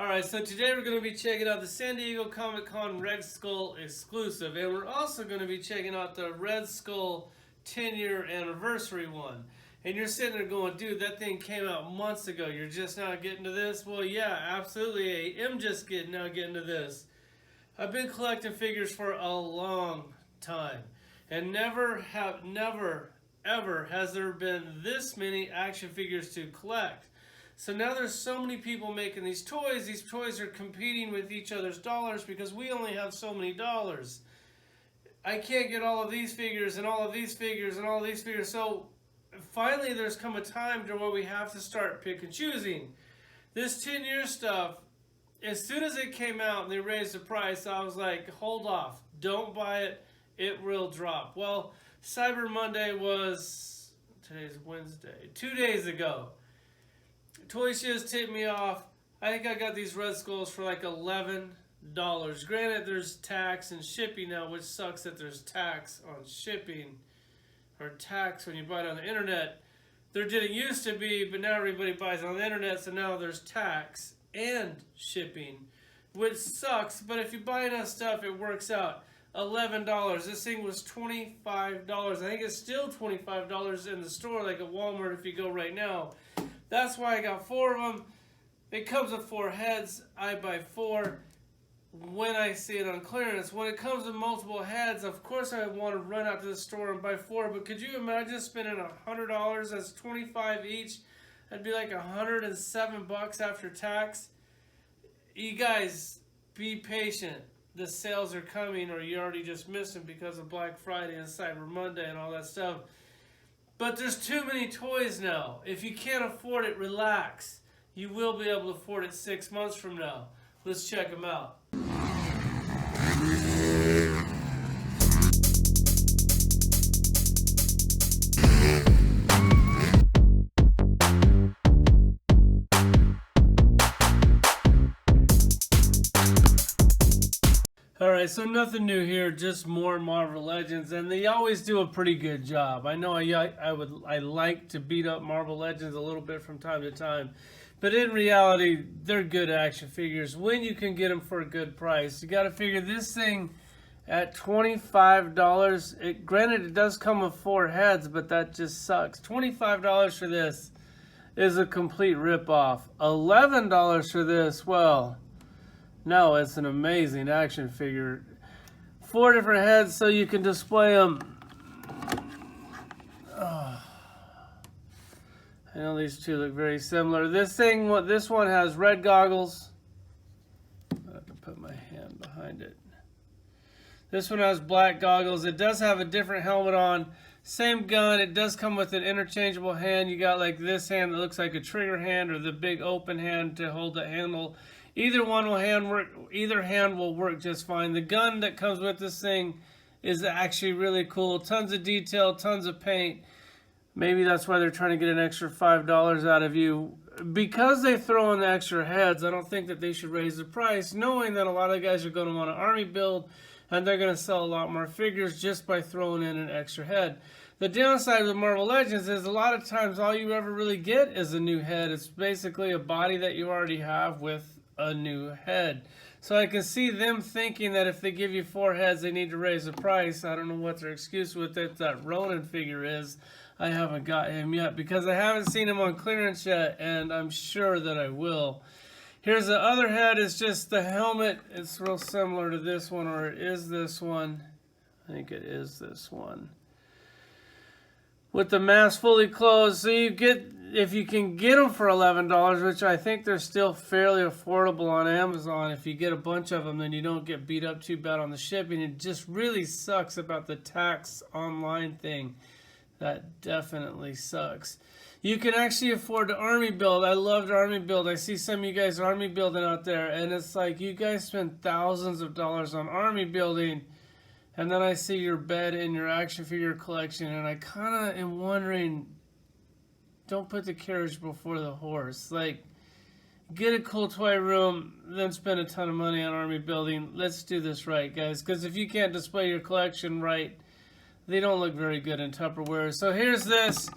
Alright, so today we're going to be checking out the San Diego Comic-Con Red Skull exclusive, and we're also going to be checking out the Red Skull 10-year anniversary one. And you're sitting there going, dude, that thing came out months ago, you're just now getting to this? Well, yeah, absolutely, I am just now getting to this. I've been collecting figures for a long time, and never, ever has there been this many action figures to collect. So now there's so many people making these toys. These toys are competing with each other's dollars because we only have so many dollars. I can't get all of these figures and all of these figures and all of these figures. So finally there's come a time to where we have to start pick and choosing. This 10-year stuff, as soon as it came out and they raised the price, I was like, hold off. Don't buy it. It will drop. Well, Cyber Monday was, today's Wednesday, 2 days ago. Toy Shiz tipped me off. I think I got these Red Skulls for like $11. Granted, there's tax and shipping now, which sucks that there's tax on shipping, or tax when you buy it on the internet. There didn't used to be, but now everybody buys on the internet, so now there's tax and shipping, which sucks. But if you buy enough stuff, it works out. $11. This thing was $25. I think it's still $25 in the store, like at Walmart if you go right now. That's why I got 4 of them. It comes with 4 heads. I buy 4 when I see it on clearance. When it comes with multiple heads, of course I want to run out to the store and buy 4. But could you imagine spending $100? That's $25 each. That'd be like $107 after tax. You guys, be patient. The sales are coming, or you already just missed them because of Black Friday and Cyber Monday and all that stuff. But there's too many toys now. If you can't afford it, relax. You will be able to afford it 6 months from now. Let's check them out. Alright, so nothing new here, just more Marvel Legends, and they always do a pretty good job. I know I like to beat up Marvel Legends a little bit from time to time, but in reality, they're good action figures when you can get them for a good price. You got to figure this thing at $25. Granted, it does come with 4 heads, but that just sucks. $25 for this is a complete rip-off. $11 for this, well, no, it's an amazing action figure. 4 different heads so you can display them. Oh. I know these two look very similar. This one has red goggles. I have to put my hand behind it. This one has black goggles. It does have a different helmet on. Same gun. It does come with an interchangeable hand. You got like this hand that looks like a trigger hand, or the big open hand to hold the handle. Either hand will work just fine. The gun that comes with this thing is actually really cool. Tons of detail, tons of paint. Maybe that's why they're trying to get an extra $5 out of you. Because they throw in the extra heads, I don't think that they should raise the price, knowing that a lot of guys are going to want an army build, and they're going to sell a lot more figures just by throwing in an extra head. The downside with Marvel Legends is a lot of times all you ever really get is a new head. It's basically a body that you already have with a new head. So I can see them thinking that if they give you 4 heads, they need to raise the price. I don't know what their excuse with it, that Ronin figure is. I haven't got him yet because I haven't seen him on clearance yet, and I'm sure that I will. Here's the other head. It's just the helmet. It's real similar to this one, or it is this one. I think it is this one. With the mask fully closed, so you get, if you can get them for $11, which I think they're still fairly affordable on Amazon. If you get a bunch of them, then you don't get beat up too bad on the shipping. It just really sucks about the tax online thing. That definitely sucks. You can actually afford to army build. I loved army build. I see some of you guys army building out there, and it's like you guys spend thousands of dollars on army building, and then I see your bed in your action figure collection, and I kind of am wondering, don't put the carriage before the horse. Like, get a cool toy room, then spend a ton of money on army building. Let's do this right, guys, because if you can't display your collection right, they don't look very good in Tupperware. So here's this.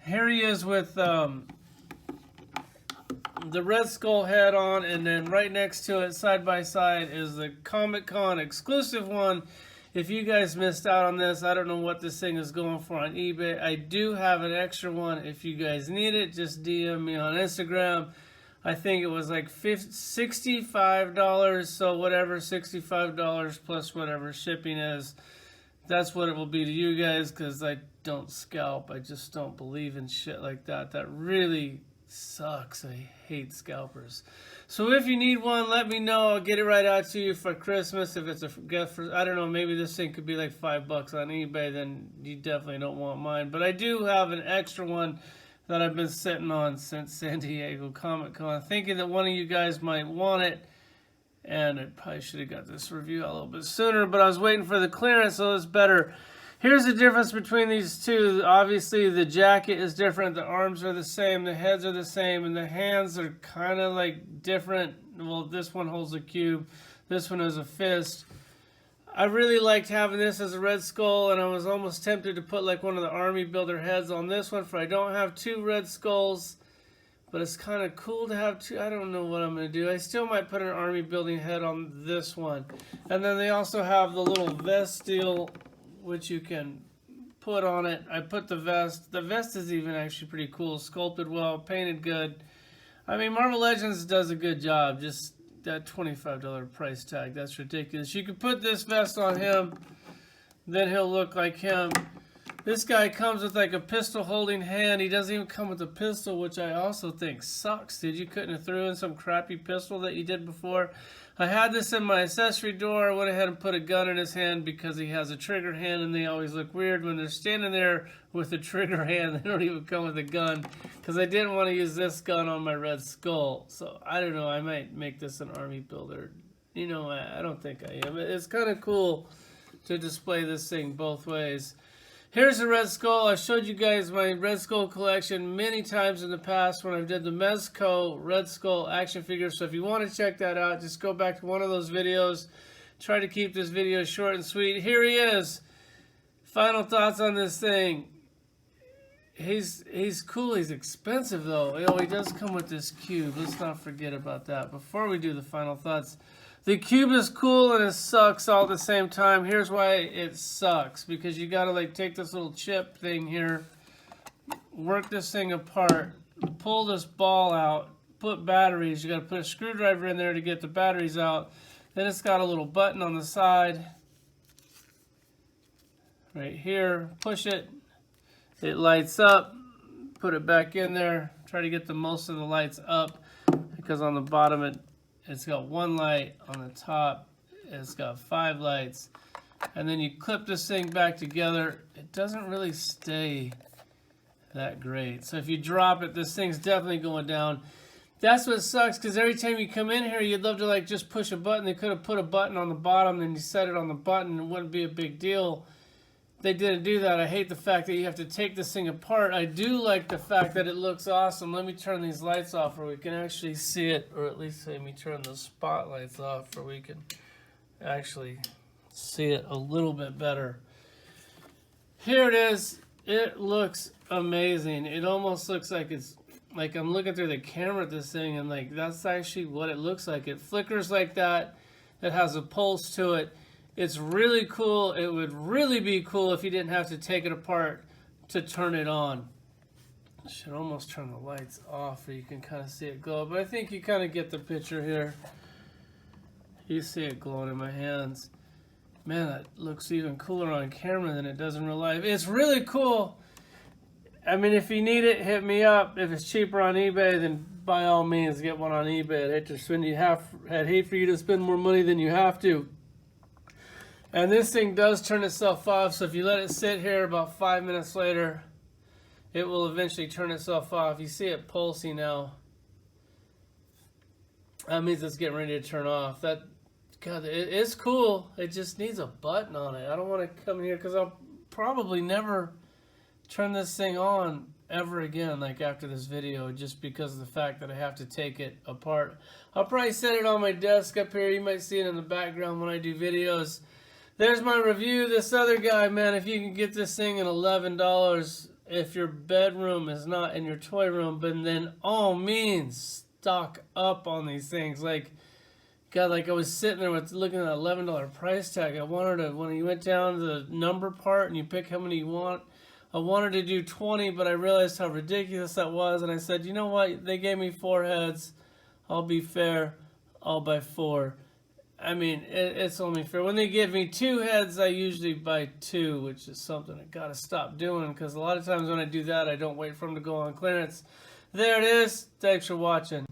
Here he is with the Red Skull head on, and then right next to it, side by side, is the Comic-Con exclusive one. If you guys missed out on this, I don't know what this thing is going for on eBay. I do have an extra one. If you guys need it, just DM me on Instagram. I think it was like $65, so whatever, $65 plus whatever shipping is. That's what it will be to you guys, because I don't scalp. I just don't believe in shit like that. That really sucks. I hate scalpers. So if you need one, let me know. I'll get it right out to you for Christmas. If it's a gift for, I don't know, maybe this thing could be like $5 on eBay, then you definitely don't want mine. But I do have an extra one that I've been sitting on since San Diego Comic-Con, thinking that one of you guys might want it. And I probably should have got this review out a little bit sooner, but I was waiting for the clearance, so it's better. Here's the difference between these two. Obviously, the jacket is different. The arms are the same. The heads are the same. And the hands are kind of like different. Well, this one holds a cube. This one is a fist. I really liked having this as a Red Skull, and I was almost tempted to put like one of the Army Builder heads on this one, for I don't have two Red Skulls. But it's kind of cool to have two. I don't know what I'm going to do. I still might put an army building head on this one. And then they also have the little vest deal, which you can put on it. I put the vest. The vest is even actually pretty cool. Sculpted well, painted good. I mean, Marvel Legends does a good job. Just that $25 price tag. That's ridiculous. You could put this vest on him. Then he'll look like him. This guy comes with like a pistol holding hand. He doesn't even come with a pistol, which I also think sucks. Dude, you couldn't have threw in some crappy pistol that you did before. I had this in my accessory door. I went ahead and put a gun in his hand because he has a trigger hand, and they always look weird when they're standing there with a trigger hand. They don't even come with a gun, because I didn't want to use this gun on my Red Skull. So I don't know. I might make this an army builder. You know, I don't think I am. It's kind of cool to display this thing both ways. Here's the Red Skull. I showed you guys my Red Skull collection many times in the past when I did the Mezco Red Skull action figures. So if you want to check that out, just go back to one of those videos. Try to keep this video short and sweet. Here he is. Final thoughts on this thing. He's cool. He's expensive though. You know, he does come with this cube. Let's not forget about that. Before we do the final thoughts, the cube is cool and it sucks all at the same time. Here's why it sucks. Because you gotta like take this little chip thing here, work this thing apart, pull this ball out, put batteries. You gotta put a screwdriver in there to get the batteries out. Then it's got a little button on the side. Right here. Push it. It lights up. Put it back in there. Try to get the most of the lights up, because on the bottom it's got one light. On the top it's got 5 lights. And then you clip this thing back together. It doesn't really stay that great. So if you drop it, this thing's definitely going down. That's what sucks, because every time you come in here, you'd love to like just push a button. They could have put a button on the bottom, and you set it on the button. It wouldn't be a big deal. They didn't do that. I hate the fact that you have to take this thing apart. I do like the fact that it looks awesome. Let me turn these lights off where we can actually see it, or at least let me turn the spotlights off where we can actually see it a little bit better. Here it is. It looks amazing. It almost looks like it's like I'm looking through the camera at this thing, and like that's actually what it looks like. It flickers like that. It has a pulse to it. It's really cool. It would really be cool if you didn't have to take it apart to turn it on. I should almost turn the lights off so you can kind of see it glow, but I think you kind of get the picture here. You see it glowing in my hands. Man, that looks even cooler on camera than it does in real life. It's really cool. I mean, if you need it, hit me up. If it's cheaper on eBay, then by all means get one on eBay. I'd hate for you to spend more money than you have to. And this thing does turn itself off, so if you let it sit here about 5 minutes later, it will eventually turn itself off. You see it pulsing now. That means it's getting ready to turn off. God, it is cool. It just needs a button on it. I don't want to come here because I'll probably never turn this thing on ever again, like after this video, just because of the fact that I have to take it apart. I'll probably set it on my desk up here. You might see it in the background when I do videos. There's my review. This other guy, man, if you can get this thing at $11, if your bedroom is not in your toy room, but then all means, stock up on these things. Like, God, like I was sitting there with looking at that $11 price tag. I wanted to, when you went down to the number part and you pick how many you want, I wanted to do 20, but I realized how ridiculous that was, and I said, you know what? They gave me 4 heads. I'll be fair. I'll buy 4. I mean, it's only fair. When they give me 2 heads, I usually buy 2, which is something I gotta stop doing, because a lot of times when I do that, I don't wait for them to go on clearance. There it is. Thanks for watching.